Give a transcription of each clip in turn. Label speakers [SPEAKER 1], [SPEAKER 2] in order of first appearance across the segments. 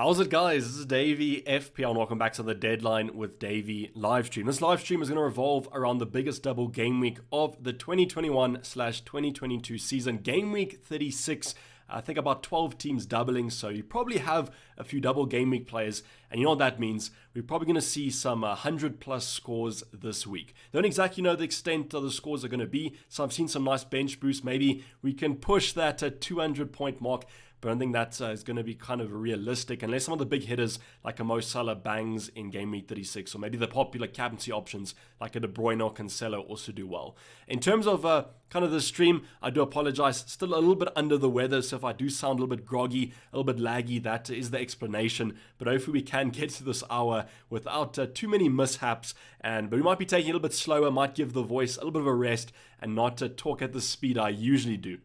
[SPEAKER 1] How's it, guys? This is Dayvy FPL and welcome back to the Deadline with Dayvy Livestream. This livestream is going to revolve around the biggest double game week of the 2021/2022 season, game week 36. I think about 12 teams doubling, so you probably have a few double game week players, and you know what that means. We're probably going to see some 100 plus scores this week. Don't exactly know the extent of the scores are going to be, so I've seen some nice bench boosts. Maybe we can push that 200 point mark, but I don't think that is going to be kind of realistic unless some of the big hitters like a Mo Salah bangs in game week 36, or maybe the popular captaincy options like a De Bruyne or Cancelo also do well. In terms of kind of the stream, I do apologize, still a little bit under the weather, so if I do sound a little bit groggy, a little bit laggy, that is the explanation, but hopefully we can get to this hour without too many mishaps, but we might be taking it a little bit slower, might give the voice a little bit of a rest and not talk at the speed I usually do.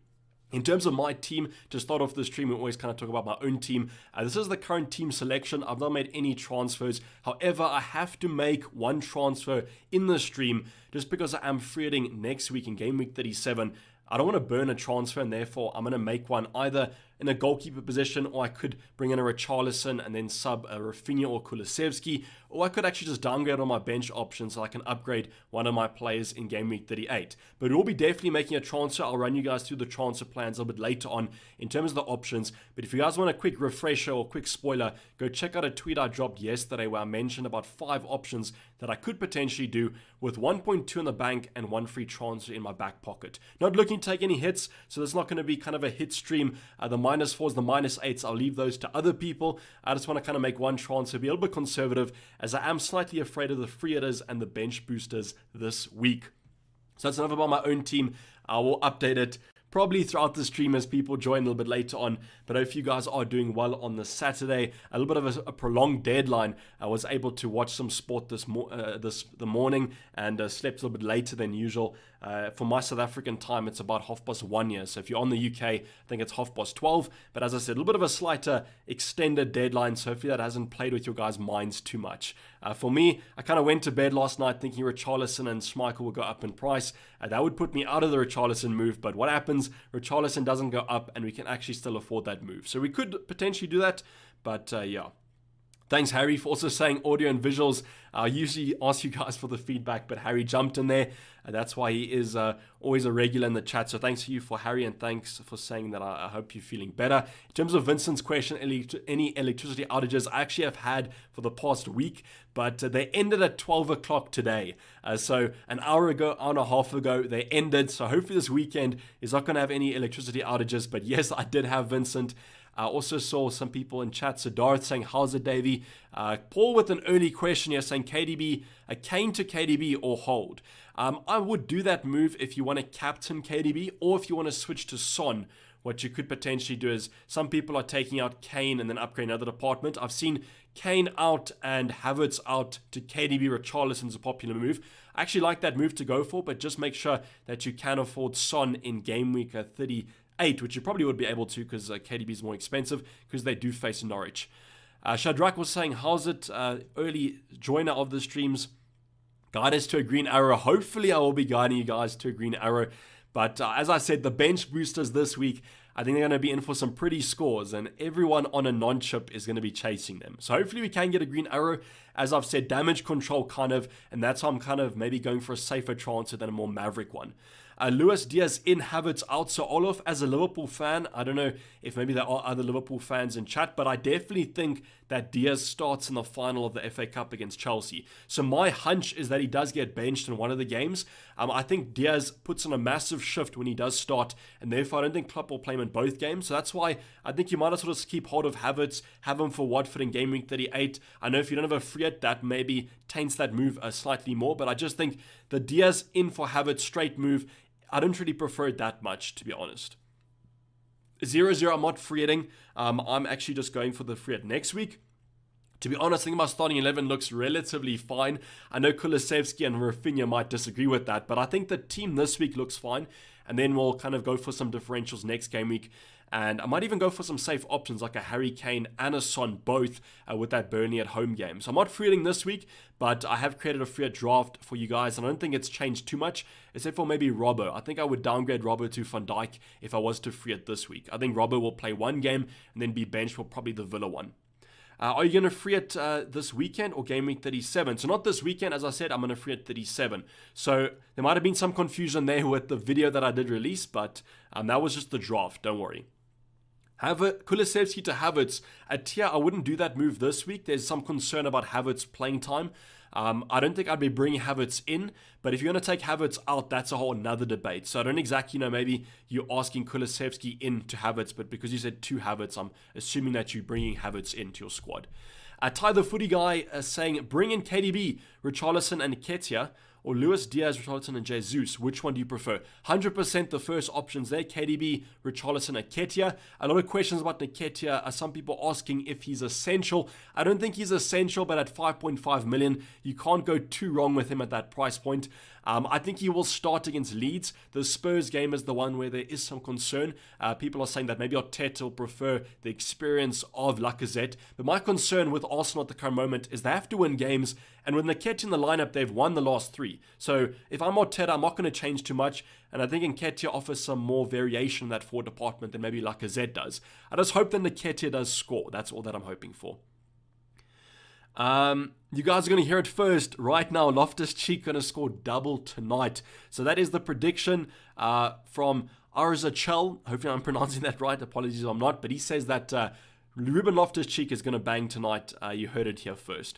[SPEAKER 1] In terms of my team, to start off the stream, we always kind of talk about my own team. This is the current team selection. I've not made any transfers. However, I have to make one transfer in the stream just because I am free hitting next week in game week 37. I don't want to burn a transfer, and therefore I'm going to make one either in a goalkeeper position, or I could bring in a Richarlison and then sub a Rafinha or Kulusevski, or I could actually just downgrade on my bench options so I can upgrade one of my players in game week 38. But we'll be definitely making a transfer. I'll run you guys through the transfer plans a little bit later on in terms of the options. But if you guys want a quick refresher or quick spoiler, go check out a tweet I dropped yesterday where I mentioned about 5 options that I could potentially do with 1.2 in the bank and 1 free transfer in my back pocket. Not looking to take any hits, so there's not going to be kind of a hit stream. The -4s, the -8s, I'll leave those to other people. I just want to kind of make one transfer, be a little bit conservative, as I am slightly afraid of the free hitters and the bench boosters this week. So that's enough about my own team. I will update it probably throughout the stream as people join a little bit later on, but I hope you guys are doing well on the Saturday. A little bit of a prolonged deadline. I was able to watch some sport the morning and slept a little bit later than usual. For my South African time, it's about 1:30 here. So if you're on the UK, I think it's 12:30. But as I said, a little bit of a slighter extended deadline, so hopefully that hasn't played with your guys' minds too much. For me, I kind of went to bed last night thinking Richarlison and Schmeichel will go up in price. That would put me out of the Richarlison move, but what happens? Richarlison doesn't go up and we can actually still afford that move. So we could potentially do that, but yeah. Thanks, Harry, for also saying audio and visuals. I usually ask you guys for the feedback, but Harry jumped in there. That's why he is always a regular in the chat. So thanks to you for Harry, and thanks for saying that. I hope you're feeling better. In terms of Vincent's question, any electricity outages I actually have had for the past week, but they ended at 12 o'clock today. So an hour and a half ago, they ended. So hopefully this weekend is not going to have any electricity outages. But yes, I did have Vincent. I also saw some people in chat, so Darth saying, how's it, Dayvy? Paul with an early question here saying KDB, a Kane to KDB or hold. I would do that move if you want to captain KDB, or if you want to switch to Son. What you could potentially do is some people are taking out Kane and then upgrading another department. I've seen Kane out and Havertz out to KDB. Richarlison is a popular move. I actually like that move to go for, but just make sure that you can afford Son in game week 38, which you probably would be able to because KDB is more expensive because they do face Norwich. Shadrach was saying, how's it? Early joiner of the streams. Guide us to a green arrow. Hopefully I will be guiding you guys to a green arrow. But as I said, the bench boosters this week, I think they're going to be in for some pretty scores, and everyone on a non-chip is going to be chasing them. So hopefully we can get a green arrow. As I've said, damage control kind of, and that's how I'm kind of maybe going for a safer transfer than a more maverick one. Luis Diaz in, Havertz out. So Olaf, as a Liverpool fan, I don't know if maybe there are other Liverpool fans in chat, but I definitely think that Diaz starts in the final of the FA Cup against Chelsea. So my hunch is that he does get benched in one of the games. I think Diaz puts on a massive shift when he does start, and therefore I don't think Klopp will play him in both games. So that's why I think you might as well just keep hold of Havertz, have him for Watford in game week 38. I know if you don't have a free hit, that maybe taints that move slightly more, but I just think the Diaz in for Havertz straight move, I don't really prefer it that much, to be honest. 0-0, I'm not free hitting. I'm actually just going for the free hit next week. To be honest, I think my starting 11 looks relatively fine. I know Kulusevski and Rafinha might disagree with that, but I think the team this week looks fine. And then we'll kind of go for some differentials next game week. And I might even go for some safe options like a Harry Kane and a Son, both with that Burnley at home game. So I'm not free hitting this week, but I have created a free hit draft for you guys. And I don't think it's changed too much, except for maybe Robbo. I think I would downgrade Robbo to Van Dijk if I was to free hit this week. I think Robbo will play one game and then be benched for probably the Villa one. Are you going to free it this weekend or game week 37? So not this weekend, as I said, I'm going to free it 37. So there might have been some confusion there with the video that I did release, but that was just the draft, don't worry. Kulusevski to Havertz. At tier, I wouldn't do that move this week. There's some concern about Havertz playing time. I don't think I'd be bringing Havertz in, but if you're going to take Havertz out, that's a whole another debate. So I don't exactly know, maybe you're asking Kulusevski in to Havertz, but because you said to Havertz, I'm assuming that you're bringing Havertz into your squad. Ty the Footy Guy saying, bring in KDB, Richarlison and Nketiah, or Luis Diaz, Richarlison and Jesus. Which one do you prefer? 100% the first options there, KDB, Richarlison, Nketiah. A lot of questions about Nketiah. Some people asking if he's essential. I don't think he's essential, but at 5.5 million, you can't go too wrong with him at that price point. I think he will start against Leeds. The Spurs game is the one where there is some concern. People are saying that maybe Arteta will prefer the experience of Lacazette. But my concern with Arsenal at the current moment is they have to win games. And with Nketiah in the lineup, they've won the last 3. So if I'm Arteta, I'm not going to change too much. And I think Nketiah offers some more variation in that forward department than maybe Lacazette does. I just hope that Nketiah does score. That's all that I'm hoping for. You guys are going to hear it first right now. Loftus-Cheek going to score double tonight. So that is the prediction from Arzachel. Hopefully I'm pronouncing that right. Apologies if I'm not. But he says that Ruben Loftus-Cheek is going to bang tonight. You heard it here first.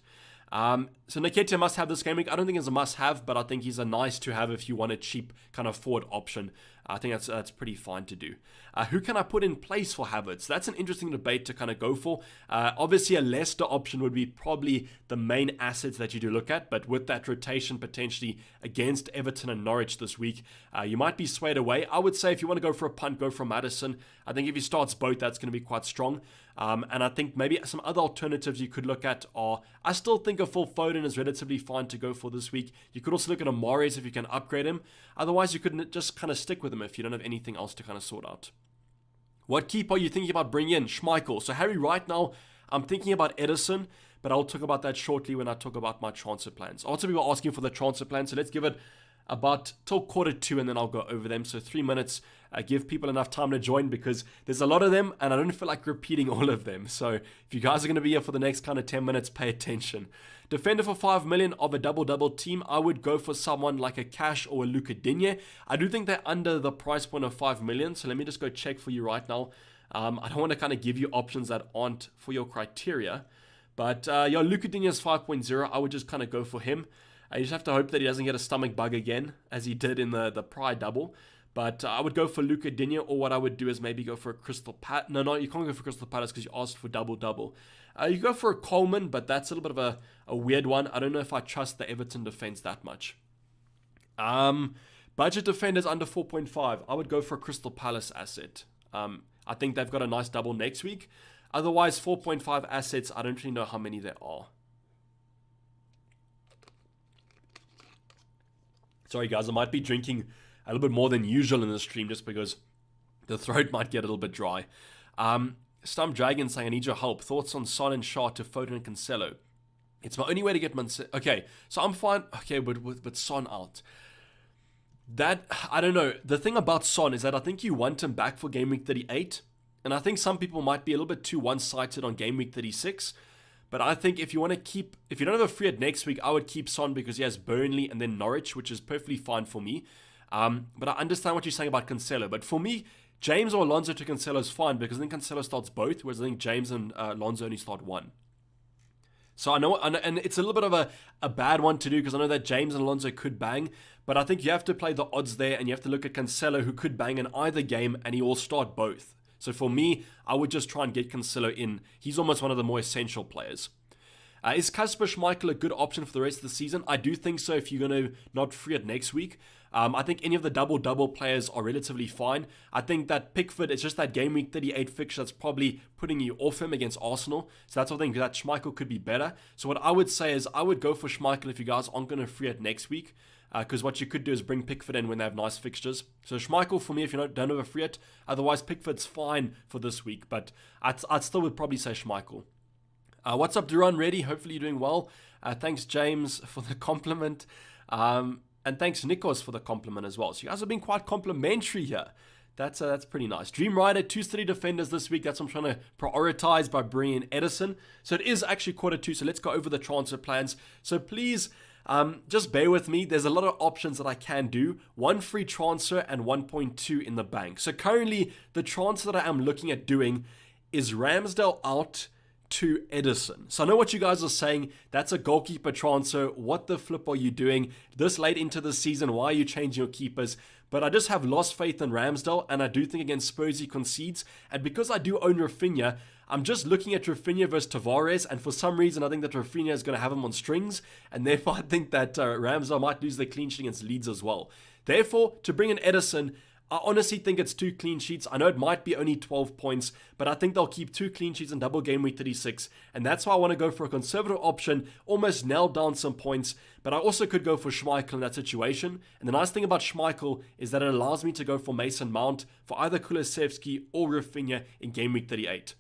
[SPEAKER 1] So Nketiah must have this game week. I don't think it's a must-have, but I think he's a nice to have if you want a cheap kind of forward option. I think that's pretty fine to do. Who can I put in place for Havertz? That's an interesting debate to kind of go for. Obviously, a Leicester option would be probably the main assets that you do look at, but with that rotation potentially against Everton and Norwich this week, you might be swayed away. I would say if you want to go for a punt, go for Maddison. I think if he starts both, that's going to be quite strong. And I think maybe some other alternatives you could look at are, I still think a full Foden is relatively fine to go for this week. You could also look at a Mahrez if you can upgrade him. Otherwise, you could just kind of stick with him if you don't have anything else to kind of sort out. What keeper are you thinking about bringing in? Schmeichel. So Harry, right now, I'm thinking about Edison, but I'll talk about that shortly when I talk about my transfer plans. Also, people are asking for the transfer plan, so let's give it about till 1:45 and then I'll go over them. So 3 minutes, give people enough time to join because there's a lot of them and I don't feel like repeating all of them. So if you guys are going to be here for the next kind of 10 minutes, pay attention. Defender for 5 million of a double-double team, I would go for someone like a Cash or a Luca Digne. I do think they're under the price point of 5 million, so let me just go check for you right now. I don't want to kind of give you options that aren't for your criteria. But yeah, Luca Digne is 5.0. I would just kind of go for him. You just have to hope that he doesn't get a stomach bug again, as he did in the prior double. But I would go for Luca Digne, or what I would do is maybe go for a Crystal Palace. No, you can't go for Crystal Palace because you asked for double-double. You go for a Coleman, but that's a little bit of a weird one. I don't know if I trust the Everton defense that much. Budget defenders under 4.5. I would go for a Crystal Palace asset. I think they've got a nice double next week. Otherwise, 4.5 assets, I don't really know how many there are. Sorry guys, I might be drinking a little bit more than usual in the stream just because the throat might get a little bit dry. Stump Dragon saying, I need your help. Thoughts on Son and Shaw to Foden and Cancelo? It's my only way to get Okay, so I'm fine. Okay, but Son out. That, I don't know. The thing about Son is that I think you want him back for game week 38. And I think some people might be a little bit too one-sided on game week 36. But I think if you want to keep, if you don't have a free at next week, I would keep Son because he has Burnley and then Norwich, which is perfectly fine for me. But I understand what you're saying about Cancelo. But for me, James or Alonso to Cancelo is fine because I think Cancelo starts both, whereas I think James and Alonso only start one. So I know, and it's a little bit of a bad one to do because I know that James and Alonso could bang, but I think you have to play the odds there and you have to look at Cancelo who could bang in either game and he will start both. So for me, I would just try and get Cancelo in. He's almost one of the more essential players. Is Kasper Schmeichel a good option for the rest of the season? I do think so if you're going to not free it next week. I think any of the double-double players are relatively fine. I think that Pickford, it's just that game week 38 fixture that's probably putting you off him against Arsenal. So that's why I think that Schmeichel could be better. So what I would say is I would go for Schmeichel if you guys aren't going to free it next week. Because what you could do is bring Pickford in when they have nice fixtures. So Schmeichel for me if you don't have a free it. Otherwise Pickford's fine for this week. But I'd still would probably say Schmeichel. What's up, Duran? Ready? Hopefully you're doing well. Thanks, James, for the compliment. And thanks, Nikos, for the compliment as well. So you guys have been quite complimentary here. That's pretty nice. Dream Rider, 2 steady defenders this week. That's what I'm trying to prioritize by bringing in Edison. So it is actually Q2. So let's go over the transfer plans. So please just bear with me. There's a lot of options that I can do. 1 free transfer and 1.2 in the bank. So currently the transfer that I am looking at doing is Ramsdale out to Edison. So I know what you guys are saying. That's a goalkeeper transfer. What the flip are you doing this late into the season? Why are you changing your keepers? But I just have lost faith in Ramsdale, and I do think against Spurs he concedes. And because I do own Rafinha, I'm just looking at Rafinha versus Tavares, and for some reason I think that Rafinha is going to have him on strings, and therefore I think that Ramsdale might lose the clean sheet against Leeds as well. Therefore, to bring in Edison, I honestly think it's 2 clean sheets. I know it might be only 12 points, but I think they'll keep 2 clean sheets in double game week 36. And that's why I want to go for a conservative option, almost nail down some points. But I also could go for Schmeichel in that situation. And the nice thing about Schmeichel is that it allows me to go for Mason Mount for either Kulusevski or Rafinha in game week 38.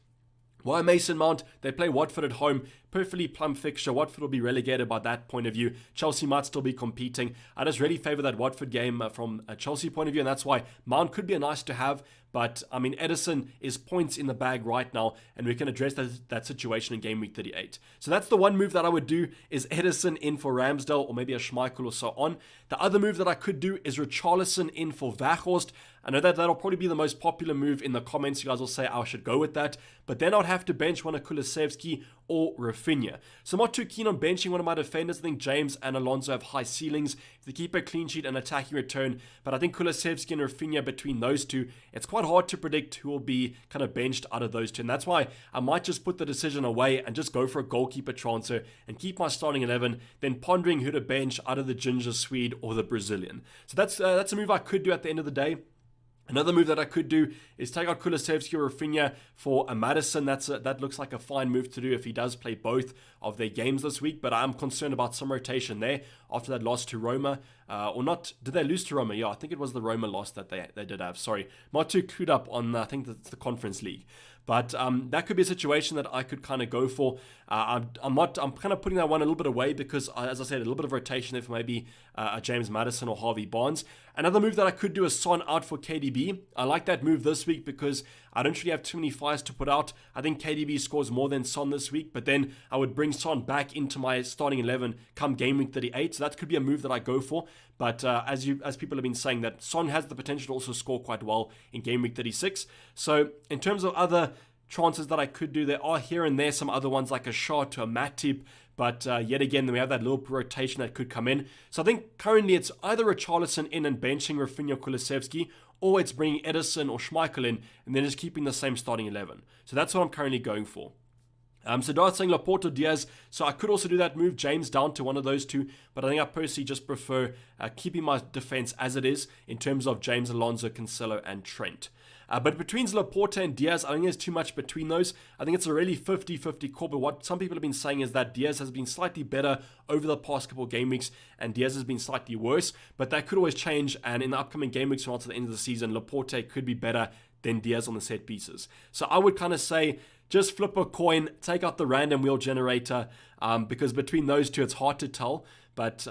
[SPEAKER 1] Why Mason Mount? They play Watford at home. Perfectly plumb fixture. Watford will be relegated by that point of view. Chelsea might still be competing. I just really favour that Watford game from a Chelsea point of view, and that's why Mount could be a nice to have. But, I mean, Edison is points in the bag right now, and we can address that situation in game week 38. So that's the one move that I would do, is Edison in for Ramsdale, or maybe a Schmeichel or so on. The other move that I could do is Richarlison in for Weghorst. I know that that'll probably be the most popular move in the comments. You guys will say I should go with that. But then I'd have to bench one of Kulusevski or Rafinha. So I'm not too keen on benching one of my defenders. I think James and Alonso have high ceilings. If they keep a clean sheet and attacking return. But I think Kulusevski and Rafinha, between those two, it's quite hard to predict who will be kind of benched out of those two. And that's why I might just put the decision away and just go for a goalkeeper transfer and keep my starting 11, then pondering who to bench out of the Ginger Swede or the Brazilian. So that's a move I could do at the end of the day. Another move that I could do is take out Kulusevski or Rafinha for a Maddison. That looks like a fine move to do if he does play both of their games this week. But I'm concerned about some rotation there after that loss to Roma. Or not, did they lose to Roma? Yeah, I think it was the Roma loss that they did have. Sorry, not too clued up on, I think that's the Conference League. But that could be a situation that I could kind of go for. I'm kind of putting that one a little bit away because, as I said, a little bit of rotation there for maybe a James Maddison or Harvey Barnes. Another move that I could do is Son out for KDB. I like that move this week because I don't really have too many fires to put out. I think KDB scores more than Son this week, but then I would bring Son back into my starting 11 come game week 38. So that could be a move that I go for. But as people have been saying, that Son has the potential to also score quite well in game week 36. So in terms of other transfers that I could do, there are here and there some other ones like a Shah to a Matip. But yet again, we have that little rotation that could come in. So I think currently it's either Richarlison in and benching Rafinha Kulusevski, or it's bringing Edison or Schmeichel in and then just keeping the same starting 11. So that's what I'm currently going for. So Dart's saying Laporte or Diaz. So I could also do that, move James down to one of those two. But I think I personally just prefer keeping my defense as it is in terms of James, Alonso, Cancelo, and Trent. But between Laporte and Diaz, I think there's too much between those. I think it's a really 50-50 call. But what some people have been saying is that Diaz has been slightly better over the past couple of game weeks, and Diaz has been slightly worse. But that could always change. And in the upcoming game weeks, or to the end of the season, Laporte could be better than Diaz on the set pieces. So I would kind of say, just flip a coin, take out the random wheel generator, because between those two, it's hard to tell. But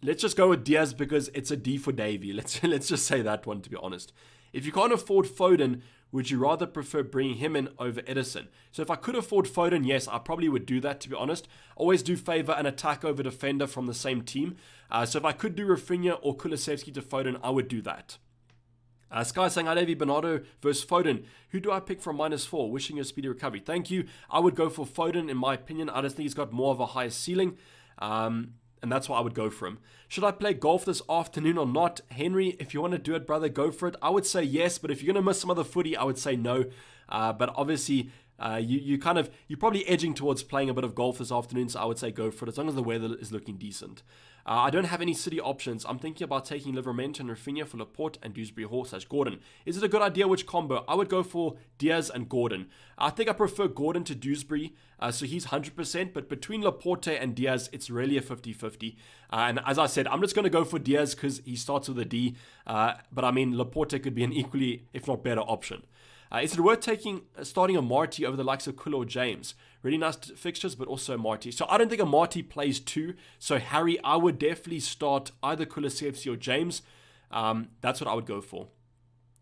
[SPEAKER 1] let's just go with Diaz because it's a D for Dayvy. Let's just say that one, to be honest. If you can't afford Foden, would you rather prefer bringing him in over Edison? So if I could afford Foden, yes, I probably would do that, to be honest. Always do favor an attack over defender from the same team. So if I could do Rafinha or Kulusevski to Foden, I would do that. Sky saying, Dayvy, Bernardo versus Foden. Who do I pick from -4? Wishing you a speedy recovery. Thank you. I would go for Foden, in my opinion. I just think he's got more of a higher ceiling. And that's why I would go for him. Should I play golf this afternoon or not? Henry, if you want to do it, brother, go for it. I would say yes, but if you're going to miss some other footy, I would say no. But obviously, you're probably edging towards playing a bit of golf this afternoon, so I would say go for it, as long as the weather is looking decent. I don't have any city options. I'm thinking about taking Livramento and Rafinha for Laporte and Dewsbury Hall/Gordon. Is it a good idea? Which combo? I would go for Diaz and Gordon. I think I prefer Gordon to Dewsbury, so he's 100%, but between Laporte and Diaz, it's really a 50-50. And as I said, I'm just going to go for Diaz because he starts with a D, but I mean, Laporte could be an equally, if not better, option. Is it worth starting a Marty over the likes of Kula or James? Really nice fixtures, but also Marty. So I don't think a Marty plays 2. So Harry, I would definitely start either Kulusevski or James. That's what I would go for.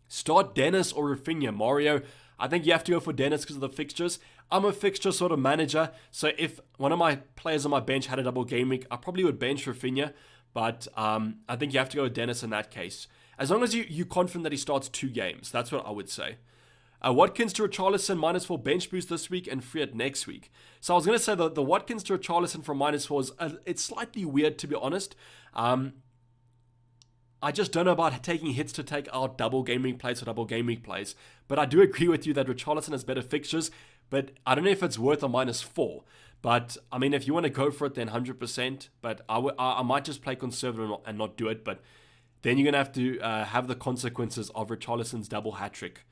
[SPEAKER 1] Start Dennis or Rafinha. Mario, I think you have to go for Dennis because of the fixtures. I'm a fixture sort of manager, so if one of my players on my bench had a double game week, I probably would bench Rafinha, but I think you have to go with Dennis in that case. As long as you're confident that he starts 2 games, that's what I would say. Watkins to Richarlison, -4 bench boost this week and free it next week. So I was going to say the Watkins to Richarlison from -4 is it's slightly weird, to be honest. I just don't know about taking hits to take out double game week plays or double game week plays. But I do agree with you that Richarlison has better fixtures, but I don't know if it's worth a -4. But, I mean, if you want to go for it, then 100%. But I might just play conservative and not do it. But then you're going to have to have the consequences of Richarlison's double hat-trick.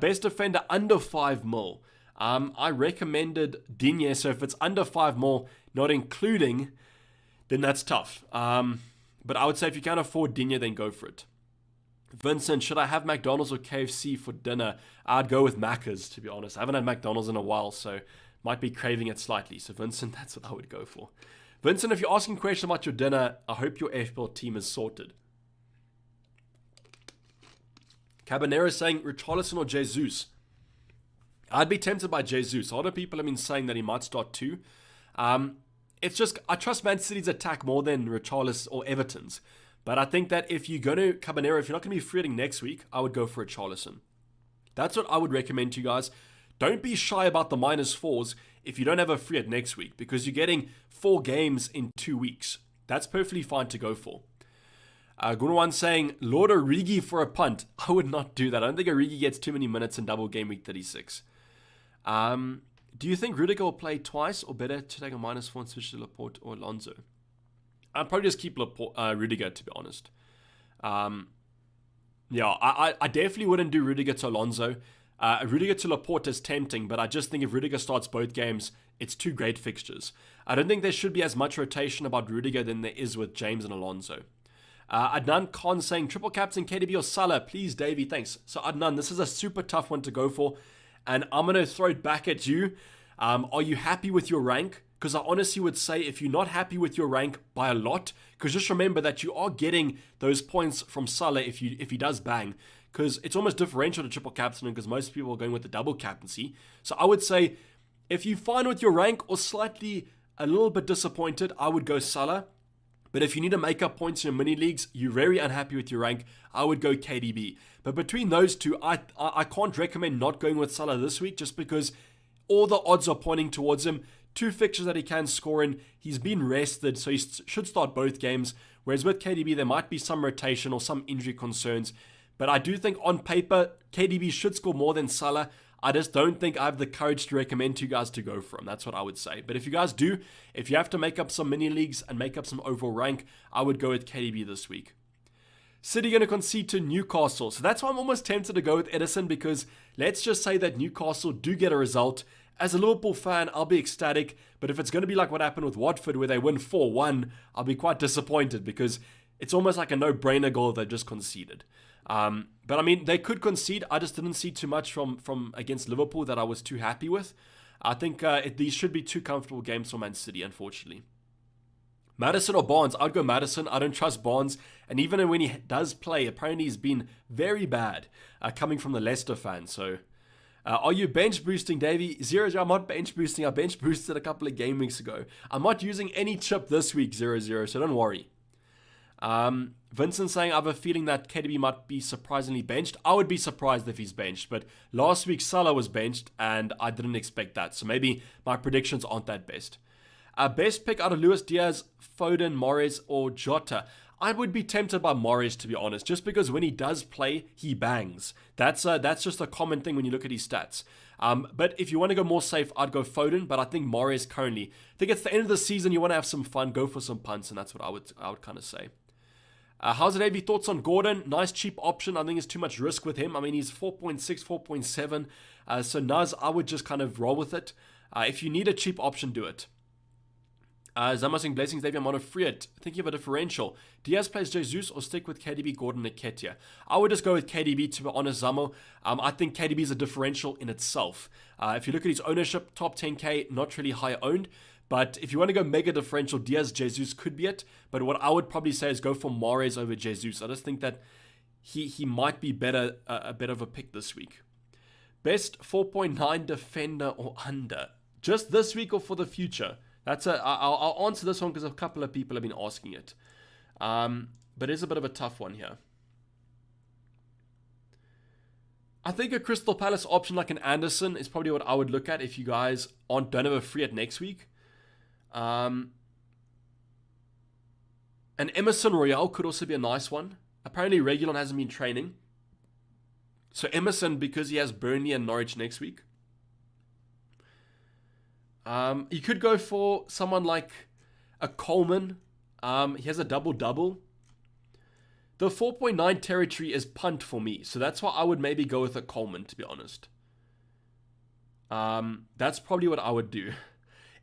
[SPEAKER 1] Best defender under 5 mil. I recommended Digne, so if it's under 5 mil, not including, then that's tough. But I would say if you can't afford Digne, then go for it. Vincent, should I have McDonald's or KFC for dinner? I'd go with Macca's, to be honest. I haven't had McDonald's in a while, so might be craving it slightly. So Vincent, that's what I would go for. Vincent, if you're asking questions about your dinner, I hope your FPL team is sorted. Cabanera saying Richarlison or Jesus. I'd be tempted by Jesus. A lot of people have been saying that he might start 2. It's just, I trust Man City's attack more than Richarlison or Everton's. But I think that if you're going to Cabanera, if you're not going to be freeing next week, I would go for Richarlison. That's what I would recommend to you guys. Don't be shy about the -4s if you don't have a free at next week, because you're getting 4 games in 2 weeks. That's perfectly fine to go for. Gunwan saying, Lord Origi for a punt. I would not do that. I don't think Origi gets too many minutes in double game week 36. Do you think Rudiger will play twice, or better to take a -4 and switch to Laporte or Alonso? I'd probably just keep Rudiger, to be honest. Yeah, I definitely wouldn't do Rudiger to Alonso. Rudiger to Laporte is tempting, but I just think if Rudiger starts both games, it's 2 great fixtures. I don't think there should be as much rotation about Rudiger than there is with James and Alonso. Adnan Khan saying, triple captain KDB or Salah, please Dayvy, thanks. So Adnan, this is a super tough one to go for, and I'm going to throw it back at you. Are you happy with your rank? Because I honestly would say if you're not happy with your rank by a lot, because just remember that you are getting those points from Salah if he does bang, because it's almost differential to triple captain because most people are going with the double captaincy. So I would say if you're fine with your rank or slightly a little bit disappointed, I would go Salah. But if you need to make up points in your mini leagues, you're very unhappy with your rank, I would go KDB. But between those two, I can't recommend not going with Salah this week just because all the odds are pointing towards him. 2 fixtures that he can score in. He's been rested, so he should start both games. Whereas with KDB, there might be some rotation or some injury concerns. But I do think on paper, KDB should score more than Salah. I just don't think I have the courage to recommend to you guys to go for him. That's what I would say. But if you guys do, if you have to make up some mini leagues and make up some overall rank, I would go with KDB this week. City going to concede to Newcastle. So that's why I'm almost tempted to go with Edison, because let's just say that Newcastle do get a result. As a Liverpool fan, I'll be ecstatic. But if it's going to be like what happened with Watford where they win 4-1, I'll be quite disappointed because it's almost like a no-brainer goal they've just conceded. But I mean, they could concede. I just didn't see too much from against Liverpool that I was too happy with. I think these should be 2 comfortable games for Man City, unfortunately. Maddison or Barnes? I'd go Maddison. I don't trust Barnes. And even when he does play, apparently he's been very bad coming from the Leicester fans. So, are you bench boosting, Davey? 0, I'm not bench boosting. I bench boosted a couple of game weeks ago. I'm not using any chip this week, 0-0, so don't worry. Vincent saying, I have a feeling that KDB might be surprisingly benched. I would be surprised if he's benched, but last week Salah was benched and I didn't expect that. So maybe my predictions aren't that best. Best pick out of Luis Diaz, Foden, Mahrez, or Jota. I would be tempted by Mahrez, to be honest, just because when he does play, he bangs. That's just a common thing when you look at his stats. But if you want to go more safe, I'd go Foden, but I think Mahrez currently. I think it's the end of the season, you want to have some fun, go for some punts, and that's what I would kind of say. How's it, Davey? Thoughts on Gordon? Nice cheap option. I think it's too much risk with him. I mean, he's 4.6, 4.7. So Nuz, I would just kind of roll with it. If you need a cheap option, do it. Zamasing Blessings, Davey, I'm on a free it. Thinking of a differential. Diaz plays Jesus or stick with KDB, Gordon, and Nketiah? I would just go with KDB, to be honest, Zamo. I think KDB is a differential in itself. If you look at his ownership, top 10k, not really high owned. But if you want to go mega differential, Diaz, Jesus could be it. But what I would probably say is go for Mahrez over Jesus. I just think that he might be better a bit of a pick this week. Best 4.9 defender or under, just this week or for the future? I'll answer this one because a couple of people have been asking it. But it's a bit of a tough one here. I think a Crystal Palace option like an Anderson is probably what I would look at if you guys don't have a free at next week. An Emerson Royale could also be a nice one. Apparently Reguilon hasn't been training. So Emerson, because he has Burnley and Norwich next week. You could go for someone like a Coleman. He has a double-double. The 4.9 territory is punt for me. So that's why I would maybe go with a Coleman, to be honest. That's probably what I would do.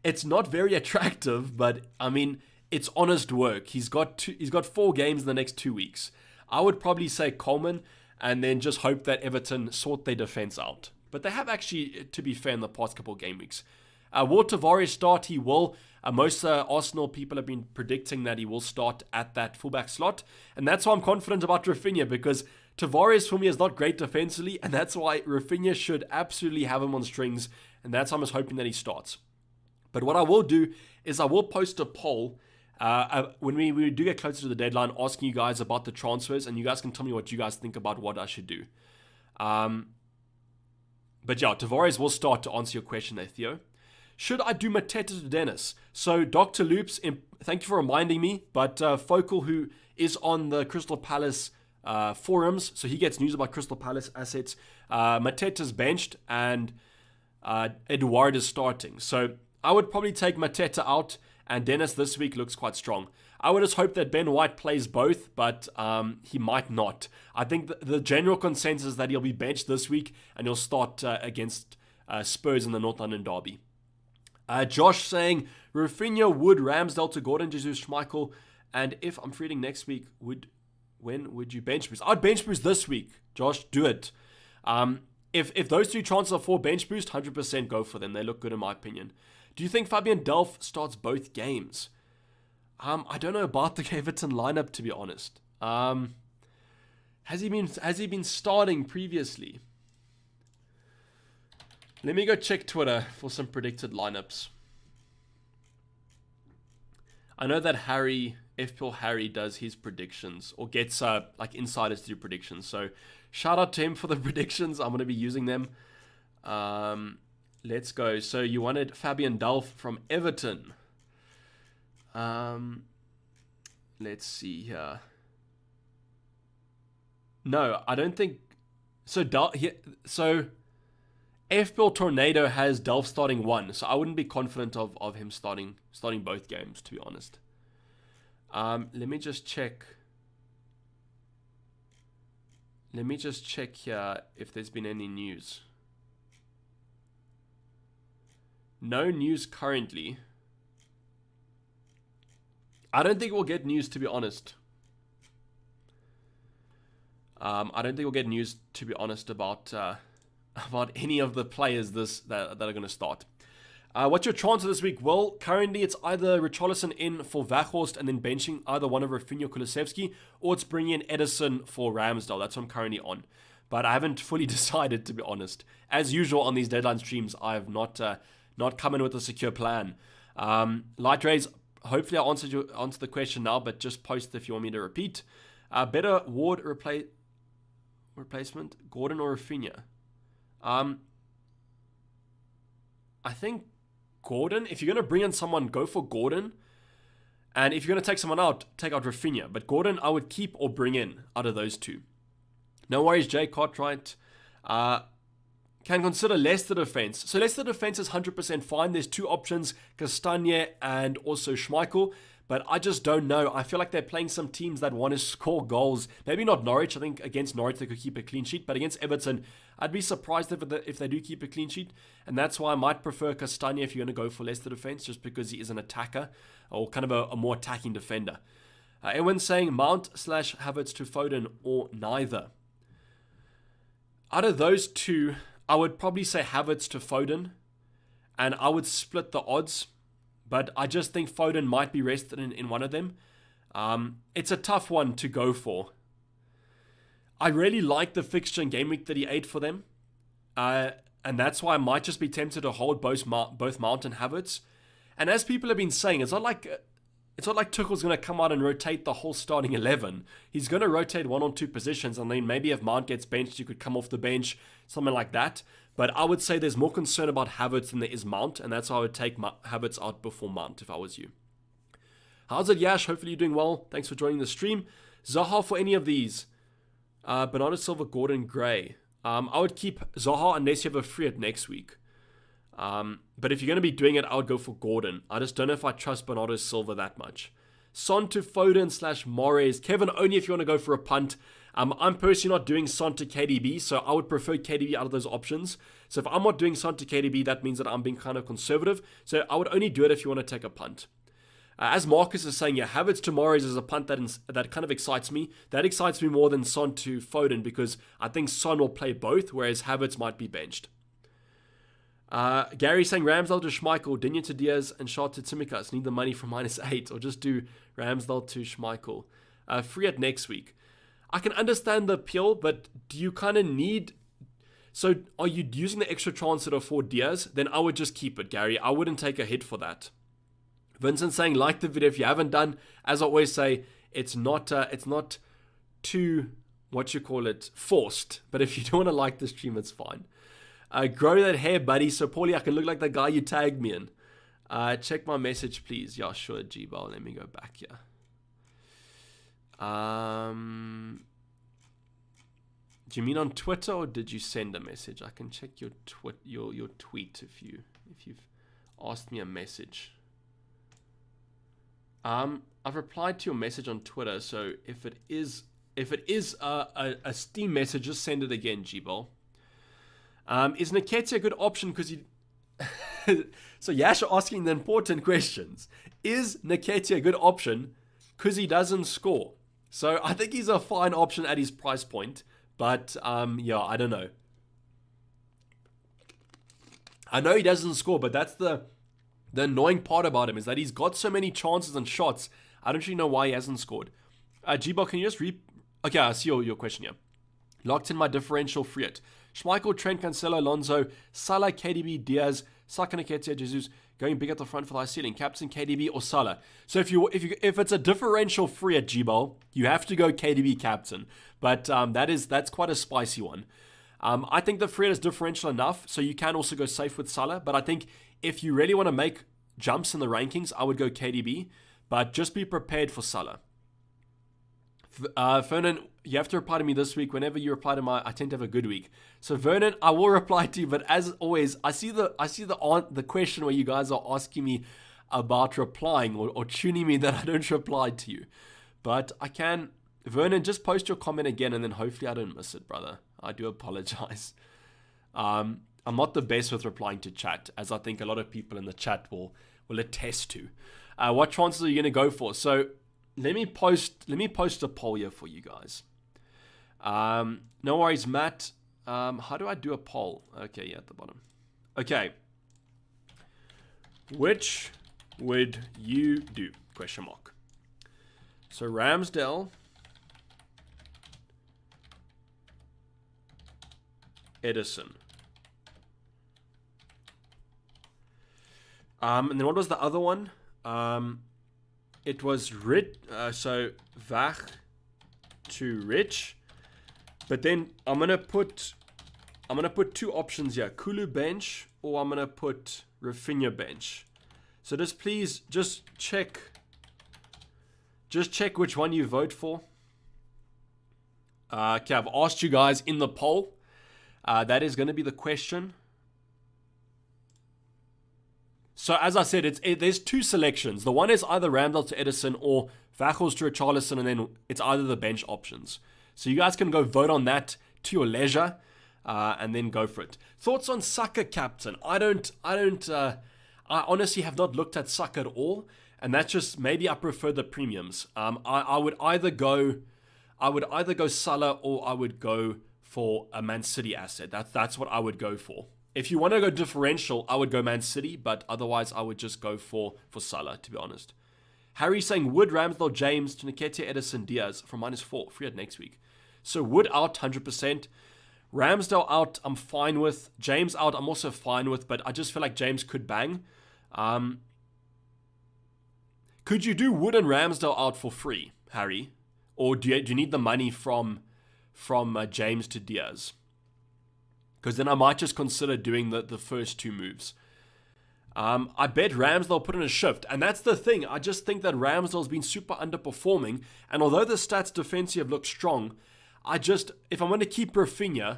[SPEAKER 1] It's not very attractive, but I mean, it's honest work. He's got 4 games in the next 2 weeks. I would probably say Coleman and then just hope that Everton sort their defense out. But they have actually, to be fair, in the past couple of game weeks. Will Tavares start? He will. Most Arsenal people have been predicting that he will start at that fullback slot. And that's why I'm confident about Rafinha, because Tavares for me is not great defensively, and that's why Rafinha should absolutely have him on strings, and that's why I'm just hoping that he starts. But what I will do is I will post a poll when we do get closer to the deadline, asking you guys about the transfers, and you guys can tell me what you guys think about what I should do. But yeah, Tavares will start, to answer your question there, Theo. Should I do Mateta to Dennis? So Dr. Loops, thank you for reminding me, but Focal, who is on the Crystal Palace forums, so he gets news about Crystal Palace assets. Mateta's benched and Eduard is starting. So I would probably take Mateta out, and Dennis this week looks quite strong. I would just hope that Ben White plays both, but he might not. I think the general consensus is that he'll be benched this week and he'll start against Spurs in the North London derby. Josh saying, Rafinha, Wood, Ramsdale to Gordon, Jesus, Schmeichel, and if I'm reading next week, when would you bench boost? I'd bench boost this week. Josh, do it. If those 3 chances are for bench boost, 100% go for them. They look good in my opinion. Do you think Fabian Delph starts both games? I don't know about the Everton lineup, to be honest. Has he been starting previously? Let me go check Twitter for some predicted lineups. I know that FPL Harry does his predictions, or gets like insiders to do predictions. So shout out to him for the predictions. I'm going to be using them. Let's go. So you wanted Fabian Delph from Everton. Let's see here. No, I don't think so. FPL Tornado has Delph starting 1, so I wouldn't be confident of him starting both games, to be honest. Let me just check. Let me just check here if there's been any news. No news currently. I don't think we'll get news, to be honest. I don't think we'll get news, to be honest, about any of the players that are going to start. What's your transfer this week? Well, currently it's either Richarlison in for Weghorst and then benching either one of Rafinha or Kulusevski, or it's bringing in Edison for Ramsdale. That's what I'm currently on. But I haven't fully decided, to be honest. As usual on these deadline streams, I have not come in with a secure plan. Light Rays, hopefully I answered the question now, but just post if you want me to repeat. Better Ward replacement, Gordon or Rafinha? I think Gordon. If you're going to bring in someone, go for Gordon. And if you're going to take someone out, take out Rafinha. But Gordon, I would keep or bring in out of those two. No worries, Jay Cartwright. Can consider Leicester defense. So Leicester defense is 100% fine. There's 2 options, Castagne and also Schmeichel. But I just don't know. I feel like they're playing some teams that want to score goals. Maybe not Norwich. I think against Norwich they could keep a clean sheet. But against Everton, I'd be surprised if they do keep a clean sheet. And that's why I might prefer Castagne if you're going to go for Leicester defense, just because he is an attacker or kind of a more attacking defender. Everyone's saying Mount / Havertz to Foden or neither. Out of those 2, I would probably say Havertz to Foden. And I would split the odds. But I just think Foden might be rested in one of them. It's a tough one to go for. I really like the fixture in Game Week 38 for them. And that's why I might just be tempted to hold both Mount and Havertz. And as people have been saying, it's not like Tuchel's going to come out and rotate the whole starting 11. He's going to rotate 1 or 2 positions, and then maybe if Mount gets benched, you could come off the bench, something like that. But I would say there's more concern about Havertz than there is Mount, and that's why I would take Havertz out before Mount if I was you. How's it, Yash? Hopefully you're doing well. Thanks for joining the stream. Zaha for any of these. Bernardo Silva, Gordon, Gray. I would keep Zaha unless you have a free at next week. But if you're going to be doing it, I would go for Gordon. I just don't know if I trust Bernardo Silva that much. Son to Foden / Mahrez. Kevin, only if you want to go for a punt. I'm personally not doing Son to KDB, so I would prefer KDB out of those options. So if I'm not doing Son to KDB, that means that I'm being kind of conservative. So I would only do it if you want to take a punt. As Marcus is saying, yeah, Havertz to Mahrez is a punt that kind of excites me. That excites me more than Son to Foden because I think Son will play both, whereas Havertz might be benched. Gary saying Ramsdale to Schmeichel, Digne to Diaz, and Shah to Tsimikas. Need the money from -8, or just do Ramsdale to Schmeichel. Free at next week. I can understand the appeal, but do you kind of need... So are you using the extra transfer for Diaz? Then I would just keep it, Gary. I wouldn't take a hit for that. Vincent saying, like the video if you haven't done. As I always say, it's not too, forced. But if you don't want to like the stream, it's fine. Grow that hair, buddy, so Paulie, I can look like the guy you tagged me in. Check my message, please. Yeah, sure, G-Ball. Let me go back here. Do you mean on Twitter or did you send a message? I can check your tweet if you've asked me a message. I've replied to your message on Twitter, so if it is a Steam message, just send it again, G-Ball. Is Nketiah a good option because you... So Yash asking the important questions. Is Nketiah a good option because he doesn't score? So I think he's a fine option at his price point, but yeah, I don't know. I know he doesn't score, but that's the annoying part about him is that he's got so many chances and shots. I don't really know why he hasn't scored. G-Ball, can you just Okay, I see your question here. Locked in my differential free it. Schmeichel, Trent, Cancelo, Alonso, Salah, KDB, Diaz, Saka, Nketiah, Jesus, going big at the front for the high ceiling. Captain, KDB or Salah. So if it's a differential free at G-Ball, you have to go KDB captain. But that's quite a spicy one. I think the free is differential enough, so you can also go safe with Salah. But I think if you really want to make jumps in the rankings, I would go KDB. But just be prepared for Salah. Vernon, you have to reply to me this week. Whenever you reply to I tend to have a good week. So Vernon, I will reply to you. But as always, I see the question where you guys are asking me about replying or tuning me that I don't reply to you. But I can, Vernon, just post your comment again, and then hopefully I don't miss it, brother. I do apologize. I'm not the best with replying to chat, as I think a lot of people in the chat will attest to. What transfers are you going to go for? So let me post a poll here for you guys. No worries, Matt. How do I do a poll? Okay, yeah, at the bottom. Okay. Which would you do? Question mark. So Ramsdale, Edison. And then what was the other one? It was so Vach to Rich. But then I'm gonna put 2 options here: Kulu bench, or I'm gonna put Rafinha bench. So just check which one you vote for. Okay, I've asked you guys in the poll. That is going to be the question. So as I said, there's 2 selections. The one is either Ramsdale to Edison or Vachels to Richarlison, and then it's either the bench options. So you guys can go vote on that to your leisure, and then go for it. Thoughts on Saka captain? I honestly have not looked at Saka at all, and that's just maybe I prefer the premiums. I would either go Salah, or I would go for a Man City asset. That's what I would go for. If you want to go differential, I would go Man City, but otherwise I would just go for Salah, to be honest. Harry saying, Wood, Ramsdale, James, to Nketiah, Edison, Diaz from -4. Free at next week. So Wood out 100%. Ramsdale out, I'm fine with. James out, I'm also fine with, but I just feel like James could bang. Could you do Wood and Ramsdale out for free, Harry? Or do you need the money from James to Diaz? Because then I might just consider doing the first two moves. I bet Ramsdale put in a shift. And that's the thing. I just think that Ramsdale's been super underperforming. And although the stats defensive look strong, if I'm going to keep Rafinha,